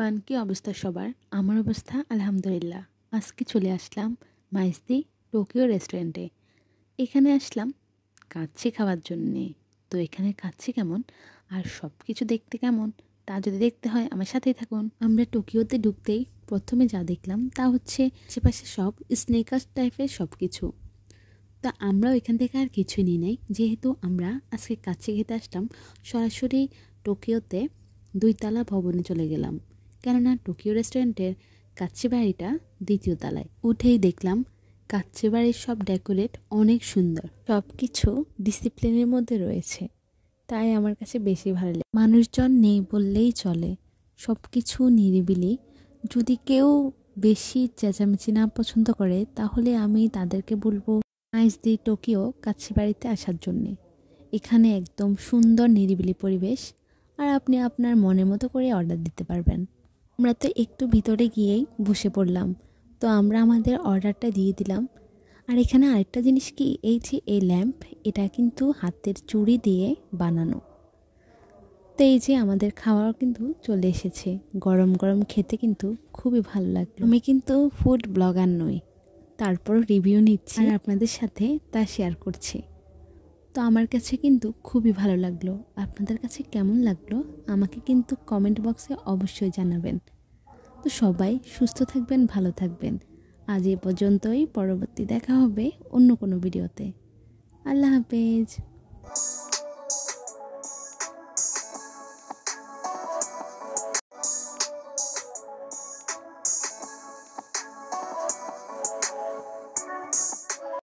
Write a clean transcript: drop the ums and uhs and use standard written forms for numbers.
Everyone, কি অবস্থা সবার? আমার অবস্থা আলহামদুলিল্লাহ। আজকে চলে আসলাম মাইজদি টোকিও রেস্টুরেন্টে। এখানে আসলাম কাচ্চি খাওয়ার জন্যে। তো এখানে কাচ্চি কেমন আর সব কিছু দেখতে কেমন তা যদি দেখতে হয় আমার সাথেই থাকুন। আমরা টোকিওতে ঢুকতেই প্রথমে যা দেখলাম তা হচ্ছে আশেপাশে সব স্নেকার্স টাইপের সব কিছু। তা আমরাও এখান থেকে আর কিছুই নিই নাই, যেহেতু আমরা আজকে কাচ্চি খেতে আসলাম। সরাসরি টোকিওতে 2 তলা ভবনে চলে গেলাম, কেননা টোকিও রেস্টুরেন্টের কাচ্চি বাড়িটা 2য় তলায়। উঠেই দেখলাম কাচ্চি বাড়ির সব ডেকোরেট অনেক সুন্দর, সব কিছু ডিসিপ্লিনের মধ্যে রয়েছে, তাই আমার কাছে বেশি ভালো লাগে। মানুষজন নেই বললেই চলে, সব কিছু নিরিবিলি। যদি কেউ বেশি চেঁচামেচি না পছন্দ করে তাহলে আমি তাদেরকে বলবো মাইজদি টোকিও কাচ্চি বাড়িতে আসার জন্যে। এখানে একদম সুন্দর নিরিবিলি পরিবেশ, আর আপনি আপনার মনের মতো করে অর্ডার দিতে পারবেন। আমরা তো একটু ভিতরে গিয়েই বসে পড়লাম, তো আমরা আমাদের অর্ডারটা দিয়ে দিলাম। আর এখানে আরেকটা জিনিস কি, এই যে এই ল্যাম্প, এটা কিন্তু হাতের চুড়ি দিয়ে বানানো। তো এই যে আমাদের খাওয়াও কিন্তু চলে এসেছে, গরম গরম খেতে কিন্তু খুবই ভালো লাগলো। আমি কিন্তু ফুড ব্লগার নই, তারপর রিভিউ নিচ্ছি আর আপনাদের সাথে তা শেয়ার করছি। তো আমার কাছে কিন্তু খুবই ভালো লাগলো। আপনাদের কাছে কেমন লাগলো আমাকে কিন্তু কমেন্ট বক্সে অবশ্যই জানাবেন। তো সবাই সুস্থ থাকবেন, ভালো থাকবেন। আজ এ পর্যন্তই, পরবর্তী দেখা হবে অন্য কোনো ভিডিওতে। আল্লাহ হাফেজ।